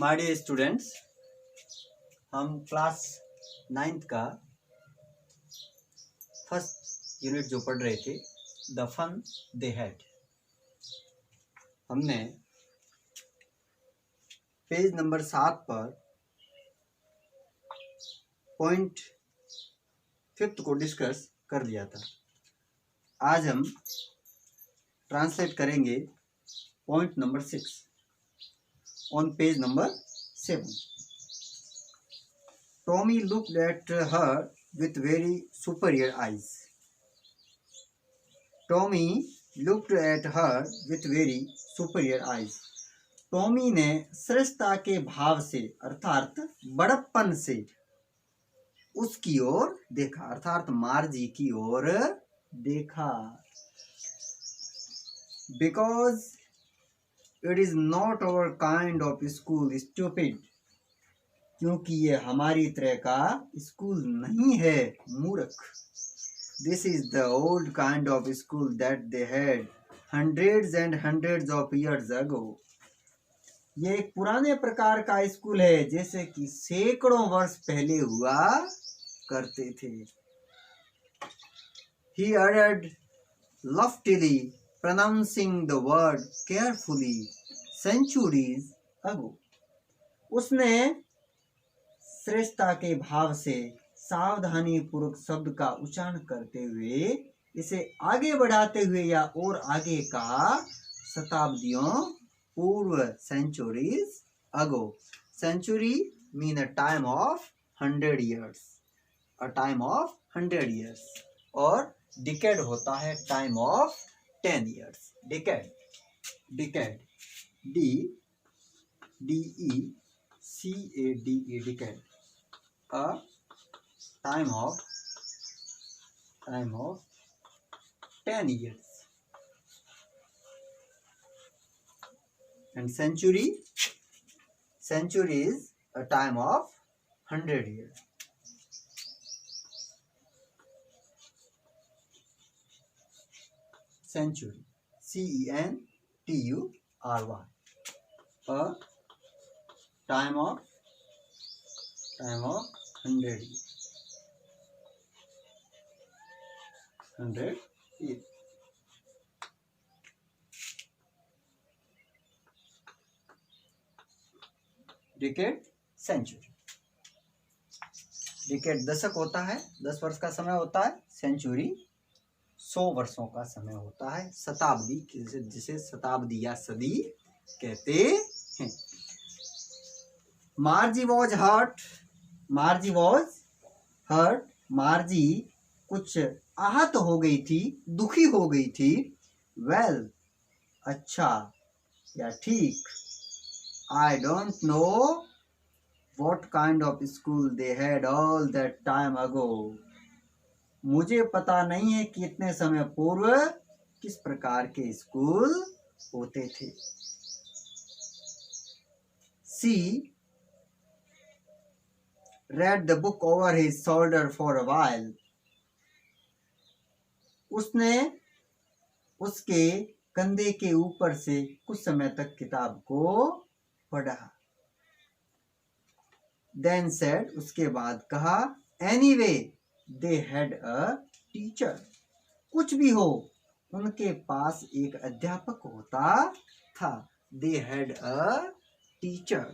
My dear students, हम class 9th का first unit जो पढ़ रहे थे, द फन दे हैड। हमने पेज नंबर 7 पर पॉइंट 5 को डिस्कस कर लिया था। आज हम ट्रांसलेट करेंगे point number 6 on page number 7। Tommy looked at her with very superior eyes. Tommy looked at her with very superior eyes. Tommy ने श्रेष्ठता के भाव से अर्थात बड़प्पन से उसकी ओर देखा, अर्थात मार्जी की ओर देखा। Because it is not our kind of school, stupid. क्योंकि ये हमारी तरह का स्कूल नहीं है, मूर्ख। This is the old kind of school that they had hundreds and hundreds of years ago. ये एक पुराने प्रकार का स्कूल है जैसे कि सैकड़ों वर्ष पहले हुआ करते थे। He added loftily, pronouncing the word carefully, centuries ago. उसने श्रेष्ठता के भाव से सावधानी पूर्वक शब्द का उच्चारण करते हुए इसे आगे बढ़ाते हुए या और आगे कहा, शताब्दियों पूर्व, centuries ago. Century mean a time of 100 years, a time of 100 years, और डिकेड होता है time of 10 years। Decade, decade, DECADE, decade, a time of 10 years. And century is a time of 100 years. Century, CENTURY, a time of 100 years. 100 years. Decade, century. Decade दशक होता है, 10 वर्ष का समय होता है। सेंचुरी 100 वर्षों का समय होता है। शताब्दी, जिसे शताब्दी या सदी कहते हैं। Margie was hurt, Margie was hurt, Margie कुछ आहत हो गई थी, दुखी हो गई थी। वेल, अच्छा या ठीक। I don't know what kind of school they had all that time ago. मुझे पता नहीं है कि इतने समय पूर्व किस प्रकार के स्कूल होते थे। She read the book over his shoulder for a while. उसने उसके कंधे के ऊपर से कुछ समय तक किताब को पढ़ा। Then said, उसके बाद कहा, anyway they had a teacher. कुछ भी हो, उनके पास एक अध्यापक होता था। They had a teacher.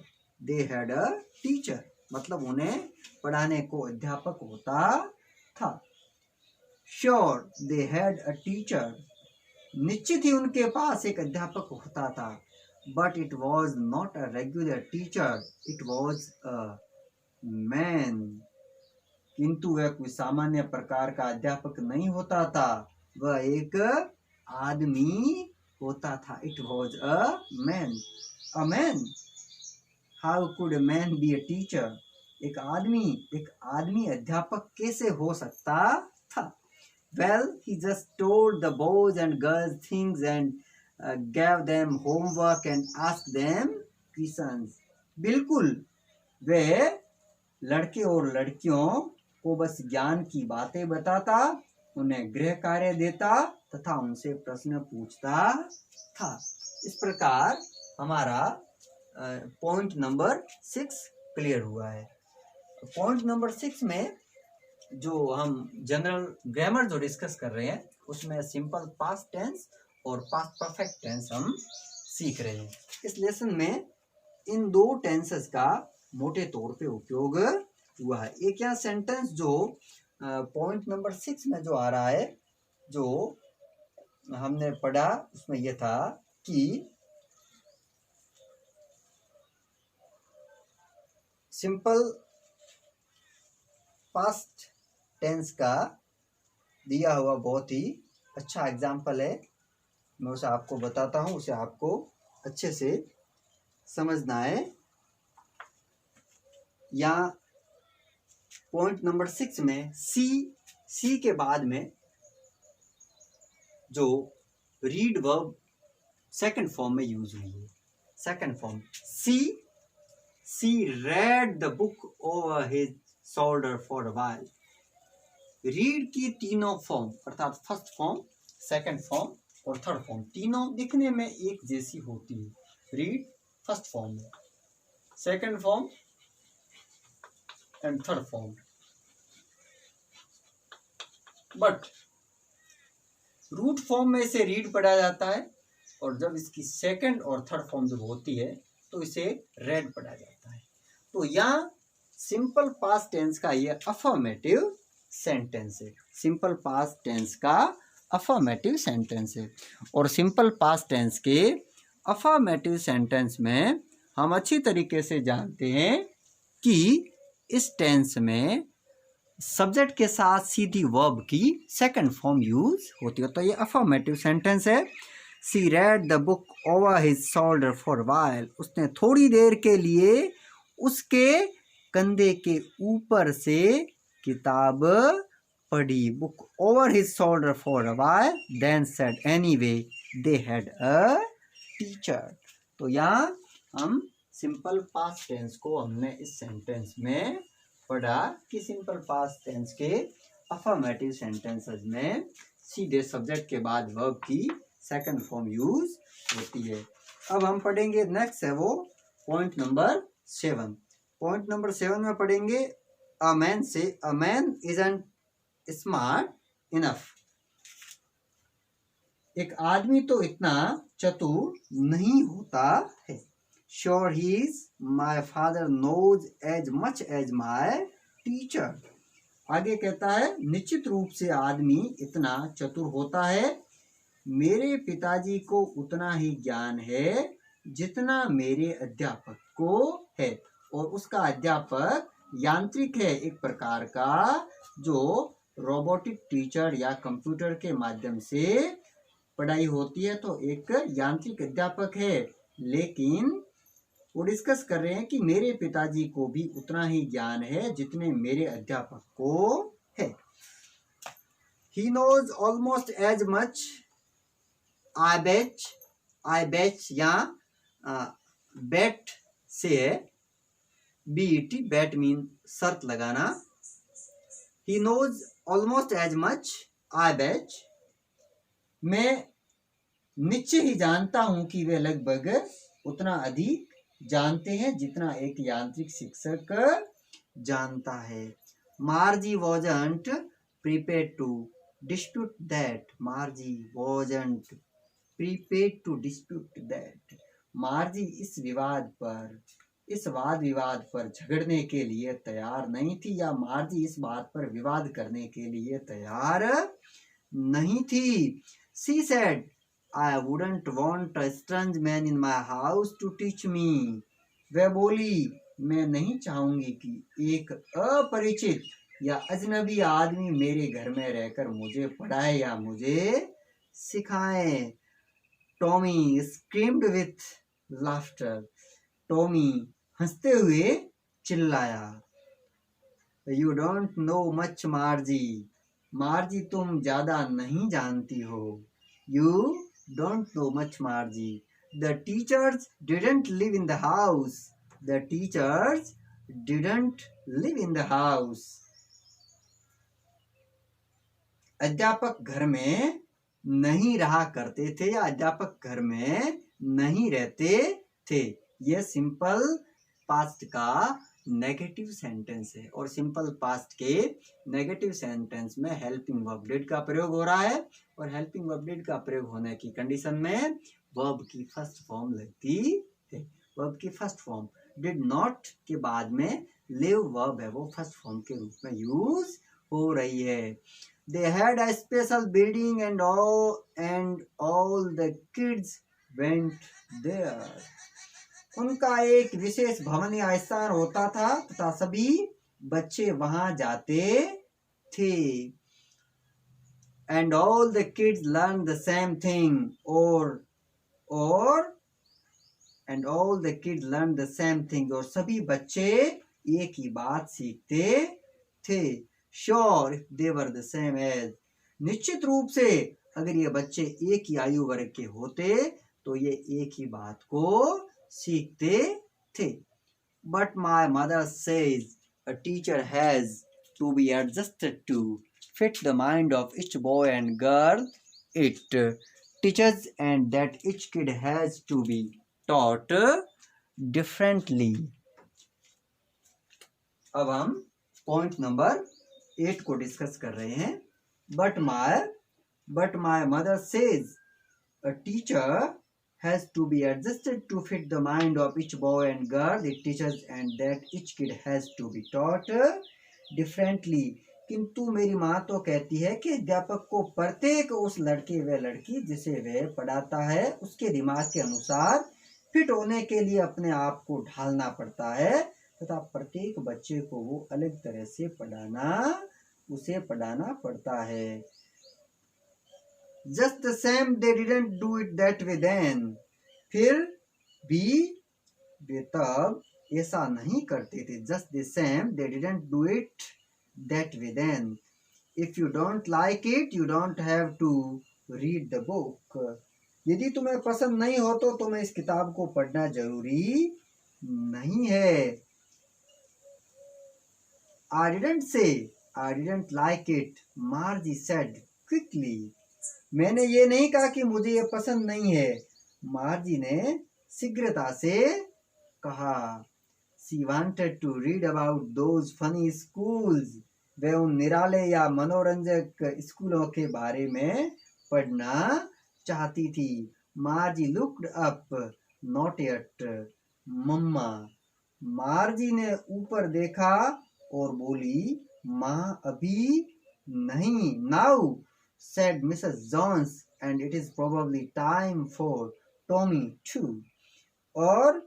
They had a teacher, मतलब उन्हें पढ़ाने को अध्यापक होता था। Sure, they had a teacher. निश्चित ही उनके पास एक अध्यापक होता था। But it was not a regular teacher. It was a man. किंतु वह कोई सामान्य प्रकार का अध्यापक नहीं होता था, वह एक आदमी होता था। It was a man. A man. How could a man be a teacher? एक आदमी अध्यापक कैसे हो सकता था? Well, he just told the boys and girls things and gave them homework and asked them questions. बिल्कुल, वे लड़के और लड़कियों को बस ज्ञान की बातें बताता, उन्हें गृह कार्य देता तथा उनसे प्रश्न पूछता था। इस प्रकार हमारा पॉइंट नंबर 6 क्लियर हुआ है। पॉइंट नंबर 6 में जो हम जनरल ग्रामर जो डिस्कस कर रहे हैं उसमें सिंपल पास्ट टेंस और पास्ट परफेक्ट टेंस हम सीख रहे हैं। इस लेसन में इन दो टेंसेस का मोटे तौर पे उपयोग हुआ है। एक यहाँ सेंटेंस जो पॉइंट नंबर 6 में जो आ रहा है, जो हमने पढ़ा, उसमें यह था कि सिंपल पास्ट टेंस का दिया हुआ बहुत ही अच्छा एग्जाम्पल है। मैं उसे आपको बताता हूँ, उसे आपको अच्छे से समझना है। यहाँ पॉइंट नंबर 6 में सी के बाद में जो रीड वर्ब सेकंड फॉर्म में यूज हुई है। Second form she read the book over his shoulder for a while. Read की तीनों फॉर्म अर्थात फर्स्ट फॉर्म, सेकंड फॉर्म और थर्ड फॉर्म तीनों दिखने में एक जैसी होती है। रीड फर्स्ट फॉर्म है, second form and third form. But root form में इसे रीड पढ़ा जाता है और जब इसकी सेकंड और थर्ड फॉर्म जब होती है तो इसे रेड पढ़ा जाता है। तो यहाँ सिंपल पास्ट टेंस का ये अफर्मेटिव सेंटेंस है। सिंपल पास्ट टेंस का अफर्मेटिव सेंटेंस है। और सिंपल पास्ट टेंस के अफर्मेटिव सेंटेंस में हम अच्छी तरीके से जानते हैं कि इस टेंस में सब्जेक्ट के साथ सीधी वर्ब की सेकंड फॉर्म यूज होती है। तो ये अफर्मेटिव सेंटेंस है। She read the book over his shoulder for while. उसने थोड़ी देर के लिए उसके कंधे के ऊपर से किताब पढ़ी। Book over his shoulder for a while then said anyway they had a teacher. तो यहाँ हम सिंपल पास्ट टेंस को हमने इस सेंटेंस में पढ़ा कि सिंपल पास्ट टेंस के अफर्मेटिव सेंटेंसेस में सीधे सब्जेक्ट के बाद वर्ब की सेकंड फॉर्म यूज होती है। अब हम पढ़ेंगे नेक्स्ट है वो पॉइंट नंबर 7। पॉइंट नंबर 7 में पढ़ेंगे अ मैन से a man isn't smart enough. एक आदमी तो इतना चतुर नहीं होता है। Sure he is my father knows as much as my teacher. आगे कहता है निश्चित रूप से आदमी इतना चतुर होता है। मेरे पिताजी को उतना ही ज्ञान है जितना मेरे अध्यापक को है। और उसका अध्यापक यांत्रिक है, एक प्रकार का जो रोबोटिक टीचर या कंप्यूटर के माध्यम से पढ़ाई होती है, तो एक यांत्रिक अध्यापक है। लेकिन वो डिस्कस कर रहे हैं कि मेरे पिताजी को भी उतना ही ज्ञान है जितने मेरे अध्यापक को है। He knows almost as much I bet या bet से है BET, bet मीन शर्त लगाना। He knows almost as much I bet, मैं निश्चय ही जानता हूं कि वे लगभग उतना अधिक जानते हैं जितना एक यांत्रिक शिक्षक जानता है। मार्जी wasn't prepared to dispute that. मार्जी wasn't prepared to dispute that. मार्जी इस वाद विवाद पर झगड़ने के लिए तैयार नहीं थी, या मार्जी इस बात पर विवाद करने के लिए तैयार नहीं थी। She said, I wouldn't want a strange man in my house to teach me. वह बोली, मैं नहीं चाहूंगी कि एक अपरिचित या अजनबी आदमी मेरे घर में रहकर मुझे पढ़ाए या मुझे सिखाए। Tommy screamed with laughter. Tommy हंसते हुए चिल्लाया। You don't know much मार्जी। मार्जी तुम ज्यादा नहीं जानती हो। You don't know much मार्जी। The teachers didn't live in the house. The teachers didn't live in the house. अध्यापक घर में नहीं रहा करते थे या अध्यापक घर में नहीं रहते थे। ये सिंपल पास्ट का नेगेटिव सेंटेंस है और सिंपल पास्ट के नेगेटिव सेंटेंस में हेल्पिंग वर्ब डिड का प्रयोग हो रहा है और हेल्पिंग वर्ब डिड का प्रयोग होने की कंडीशन में वर्ब की फर्स्ट फॉर्म लगती है। वर्ब की फर्स्ट फॉर्म डिड नॉट के बाद में लिव वर्ब है, वो फर्स्ट फॉर्म के रूप में यूज हो रही है। They had a special building and all the kids went there. उनका एक विशेष भवन या स्थान होता था तथा सभी बच्चे वहां जाते थे। And all the kids learned the same thing and all the kids learned the same thing और सभी बच्चे एक ही बात सीखते थे। Sure, if they were the same age. निश्चित रूप से अगर ये बच्चे एक ही आयु वर्ग के होते तो ये एक ही बात को सीखते थे। But my mother says a teacher has to be adjusted to fit the mind of each boy and girl it teaches and that each kid has to be taught differently. अब हम पॉइंट नंबर 8 को discuss कर रहे हैं। But my mother says a teacher has to be adjusted to fit the mind of each boy and girl it teachers and that each kid has to be taught differently. किंतु मेरी माँ तो कहती है कि अध्यापक को प्रत्येक उस लड़के व लड़की जिसे वह पढ़ाता है उसके दिमाग के अनुसार फिट होने के लिए अपने आप को ढालना पड़ता है तथा प्रत्येक बच्चे को वो अलग तरह से पढ़ाना पड़ता है। Just the same they didn't do it that way then. फिर भी वे तब ऐसा नहीं करते थे। Just the same they didn't do it that way then. If you don't like it, you don't have to read the book. यदि तुम्हें पसंद नहीं हो तो तुम्हें इस किताब को पढ़ना जरूरी नहीं है। I didn't say I didn't like it, Margie said quickly. मैंने ये नहीं कहा कि मुझे ये पसंद नहीं है, मार्जी ने शीघ्रता से कहा। She wanted to read about those funny schools. वह उन निराले या मनोरंजक स्कूलों के बारे में पढ़ना चाहती थी। मार्जी looked up, not yet, मम्मा। मार्जी ने ऊपर देखा और बोली माँ अभी नहीं। Now said Mrs. Jones and it is probably time for Tommy too. और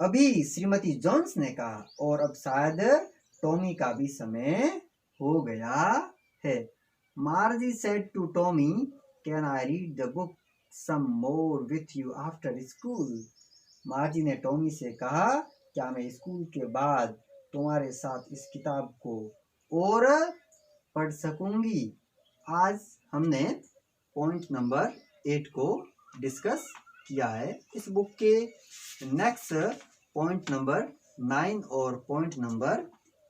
अभी श्रीमती जॉन्स ने कहा और अब शायद टॉमी का भी समय हो गया है। Margie said to Tommy, "Can I read the book some more with you after school?" मार्जी ने टॉमी से कहा क्या मैं स्कूल के बाद तुम्हारे साथ इस किताब को और पढ़ सकूंगी। आज हमने पॉइंट नंबर 8 को डिस्कस किया है। इस बुक के नेक्स्ट पॉइंट नंबर 9 और पॉइंट नंबर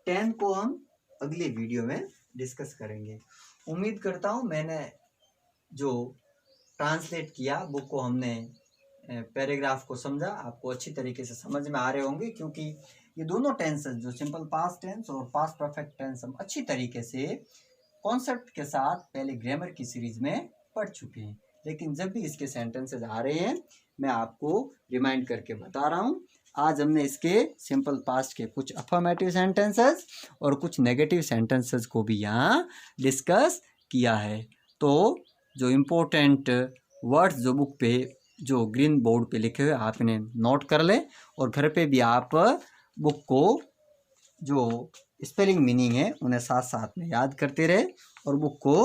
10 को हम अगले वीडियो में डिस्कस करेंगे। उम्मीद करता हूँ मैंने जो ट्रांसलेट किया बुक को हमने पैराग्राफ को समझा, आपको अच्छी तरीके से समझ में आ रहे होंगे क्योंकि ये दोनों टेंसेस जो सिंपल पास्ट टेंस और पास्ट परफेक्ट टेंस हम अच्छी तरीके से कॉन्सेप्ट के साथ पहले ग्रामर की सीरीज में पढ़ चुके हैं। लेकिन जब भी इसके सेंटेंसेस आ रहे हैं मैं आपको रिमाइंड करके बता रहा हूँ। आज हमने इसके सिंपल पास्ट के कुछ अफर्मेटिव सेंटेंसेस और कुछ नेगेटिव सेंटेंसेस को भी यहाँ डिस्कस किया है। तो जो इम्पोर्टेंट वर्ड्स जो बुक पे जो ग्रीन बोर्ड पे लिखे हुए आप इन्हें नोट कर लें और घर पे भी आप बुक को जो स्पेलिंग मीनिंग है उन्हें साथ साथ में याद करते रहे और बुक को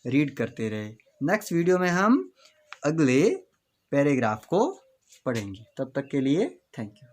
रीड करते रहे। नेक्स्ट वीडियो में हम अगले पैराग्राफ को पढ़ेंगे। तब तक के लिए थैंक यू।